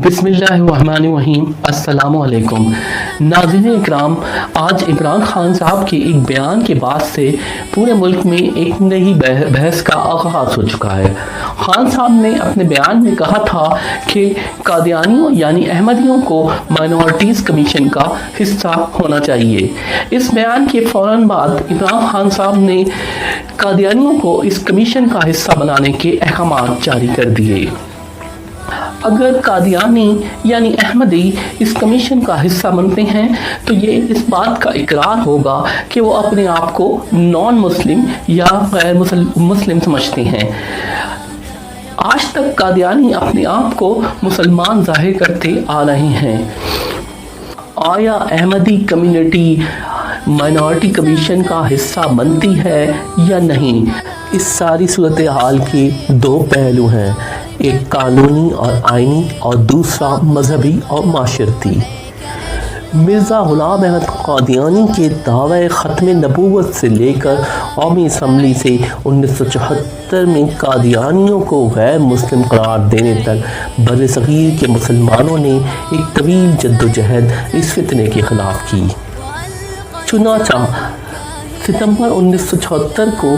बिस्मिल्लाहिर्रहमानिर्रहीम। अस्सलामु अलैकुम नाज़रीन इकराम, आज इमरान खान साहब के एक बयान के बाद से पूरे मुल्क में एक नई बहस का आगाज़ हो चुका है। खान साहब ने अपने बयान में कहा था कि कादियानियों यानी अहमदियों को माइनॉरिटीज़ कमीशन का हिस्सा होना चाहिए। इस बयान के फ़ौरन बाद इमरान खान साहब ने कादियानियों को इस कमीशन का हिस्सा बनाने के अहकाम जारी कर दिए। अगर कादियानी यानी अहमदी इस कमीशन का हिस्सा बनते हैं तो ये इस बात का इकरार होगा कि वो अपने आप को नॉन मुस्लिम या गैर मुस्लिम समझते हैं। आज तक कादियानी अपने आप को मुसलमान जाहिर करते आ रहे हैं। आया अहमदी कम्युनिटी माइनॉरिटी कमीशन का हिस्सा बनती है या नहीं? इस सारी सूरत हाल के दो पहलू हैं, एक कानूनी और आइनी और दूसरा मजहबी और माशरती। मिर्ज़ा ग़ुलाम अहमद क़ादियानी के दावे ख़त्म नबूवत से लेकर कौमी असम्बली से 1974 में कादियानियों को गैर मुस्लिम करार देने तक बर्र-ए-सग़ीर के मुसलमानों ने एक तवील जद्दोजहद इस फितने के ख़िलाफ़ की। चुनांचा सितंबर 1974 को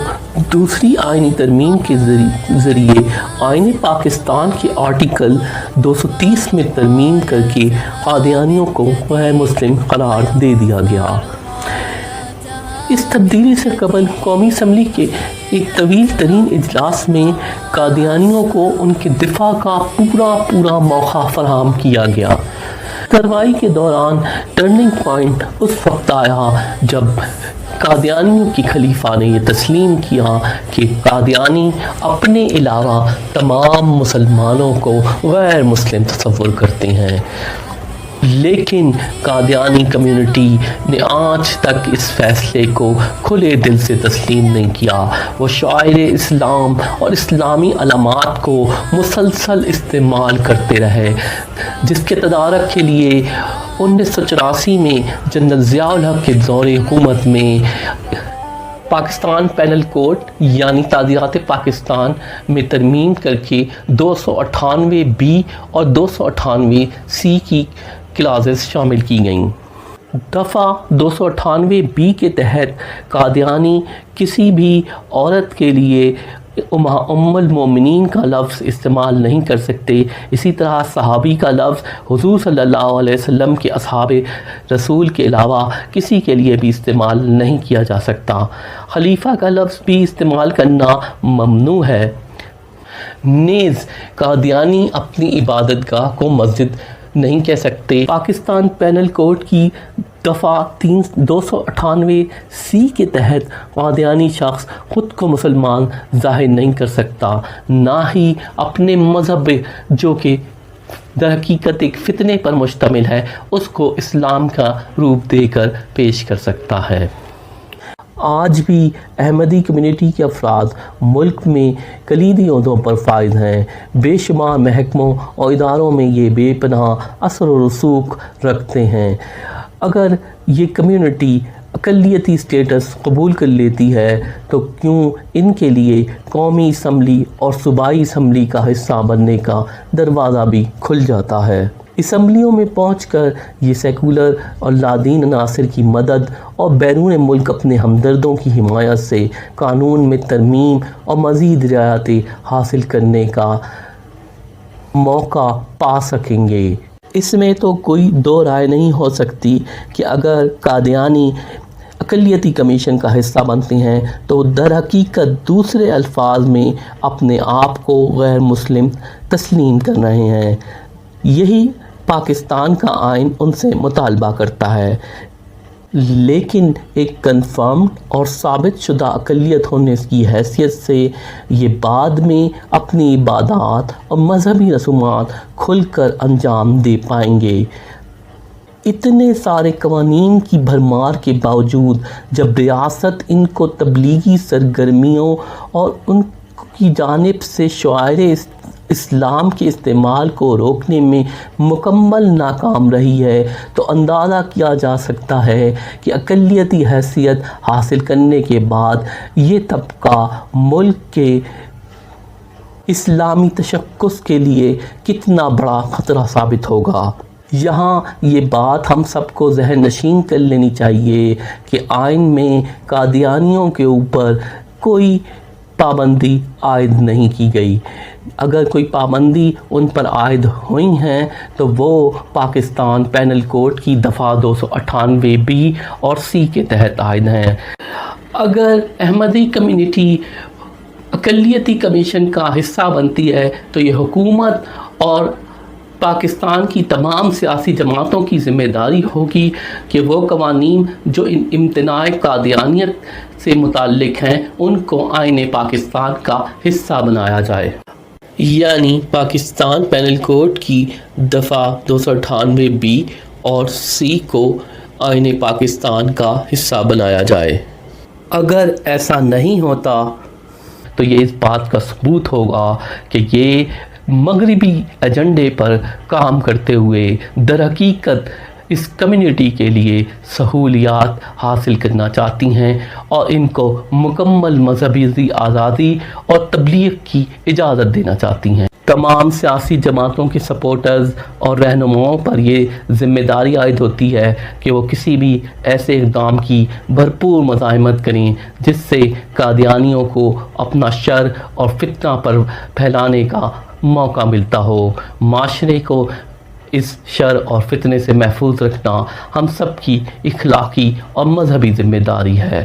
दूसरी आइनी तरमीम के ज़रिए आईन पाकिस्तान के आर्टिकल 230 में तरमीम करके कादियानियों को गैर मुस्लिम करार दे दिया गया। इस तब्दीली से कबल कौमी असम्बली के एक तवील तरीन इजलास में कादियानियों को उनके दिफा का पूरा मौका फराहम किया गया। कार्रवाई के दौरान टर्निंग पॉइंट उस वक्त आया जब कादियानियों की खलीफा ने यह तस्लीम किया कि कादियानी अपने अलावा तमाम मुसलमानों को गैर मुस्लिम तस्वुर करते हैं, लेकिन कादियानी कम्युनिटी ने आज तक इस फैसले को खुले दिल से तस्लीम नहीं किया। वो शायर इस्लाम और इस्लामी अलामात को मुसलसल इस्तेमाल करते रहे, जिसके तदारक के लिए 1984 में जनरल ज़िया-उल हक़ के दौरे हुकूमत में पाकिस्तान पेनल कोड यानी ताज़ीरात पाकिस्तान में तरमीम करके 298 और 298 की क्लासेस शामिल की गईं। दफ़ा 298 के तहत कादियानी किसी भी औरत के लिए उम्मुल मोमिनीन का लफ्ज़ इस्तेमाल नहीं कर सकते। इसी तरह सहाबी का लफ्ज़ हुज़ूर सल्लल्लाहु अलैहि वसल्लम के असहाबे रसूल के अलावा किसी के लिए भी इस्तेमाल नहीं किया जा सकता। खलीफा का लफ्ज़ भी इस्तेमाल करना ममनू है। नेज़ कादियानी अपनी इबादतगाह को मस्जिद नहीं कह सकते। पाकिस्तान पेनल कोड की दफ़ा 298 के तहत कादियानी शख्स ख़ुद को मुसलमान ज़ाहिर नहीं कर सकता, ना ही अपने मज़हब जो कि दर हकीकत एक फ़ितने पर मुश्तमिल है उसको इस्लाम का रूप देकर पेश कर सकता है। आज भी अहमदी कम्युनिटी के अफराद मुल्क में कलीदी ओहदों पर फाइज हैं। बेशुमार महकमों और इदारों में ये बेपनाह असर और रसूख रखते हैं। अगर ये कम्युनिटी अक़लियती स्टेटस कबूल कर लेती है तो क्यों इनके लिए कौमी असम्बली और सूबाई असम्बली का हिस्सा बनने का दरवाज़ा भी खुल जाता है। असम्बलियों में पहुंचकर ये सेकुलर और लादीन अनासर की मदद और बैरून मुल्क अपने हमदर्दों की हिमायत से कानून में तरमीम और मज़ीद रियायतें हासिल करने का मौका पा सकेंगे। इसमें तो कोई दो राय नहीं हो सकती कि अगर कादियानी अक़लियती कमीशन का हिस्सा बनते हैं तो दर हकीकत दूसरे अल्फाज में अपने आप को गैर मुस्लिम तस्लीम कर रहे हैं। यही पाकिस्तान का आइन उनसे मुतालबा करता है, लेकिन एक कन्फर्म और साबित शुदा अक़लियत होने की हैसियत से ये बाद में अपनी इबादत और मजहबी रसूमात खुलकर अंजाम दे पाएंगे। इतने सारे कवानीन की भरमार के बावजूद जब रियासत इनको तबलीगी सरगर्मियों और उनकी जानिब से शायर इस्लाम के इस्तेमाल को रोकने में मुकम्मल नाकाम रही है तो अंदाज़ा किया जा सकता है कि अक़लियती हैसियत हासिल करने के बाद ये तबका मुल्क के اسلامی تشخص کے لیے کتنا بڑا خطرہ ثابت ہوگا۔ یہاں یہ بات ہم سب کو ذہن نشین کر لینی چاہیے کہ آئین میں قادیانیوں کے اوپر کوئی پابندی عائد نہیں کی گئی۔ اگر کوئی پابندی ان پر عائد ہوئی ہیں تو وہ پاکستان پینل کوڈ کی دفعہ 298 بی اور سی کے تحت عائد ہیں۔ اگر احمدی کمیونٹی اقلیتی کمیشن کا حصہ بنتی ہے تو یہ حکومت اور پاکستان کی تمام سیاسی جماعتوں کی ذمہ داری ہوگی کہ وہ قوانین جو امتناع قادیانیت سے متعلق ہیں ان کو آئین پاکستان کا حصہ بنایا جائے، یعنی پاکستان پینل کوڈ کی دفعہ 298 بی اور سی کو آئین پاکستان کا حصہ بنایا جائے۔ اگر ایسا نہیں ہوتا تو یہ اس بات کا ثبوت ہوگا کہ یہ مغربی ایجنڈے پر کام کرتے ہوئے در حقیقت اس کمیونٹی کے لیے سہولیات حاصل کرنا چاہتی ہیں اور ان کو مکمل مذہبی آزادی اور تبلیغ کی اجازت دینا چاہتی ہیں۔ تمام سیاسی جماعتوں کے سپورٹرز اور رہنماؤں پر یہ ذمہ داری عائد ہوتی ہے کہ وہ کسی بھی ایسے اقدام کی بھرپور مزاحمت کریں جس سے قادیانیوں کو اپنا شر اور فتنہ پر پھیلانے کا موقع ملتا ہو۔ معاشرے کو اس شر اور فتنے سے محفوظ رکھنا ہم سب کی اخلاقی اور مذہبی ذمہ داری ہے۔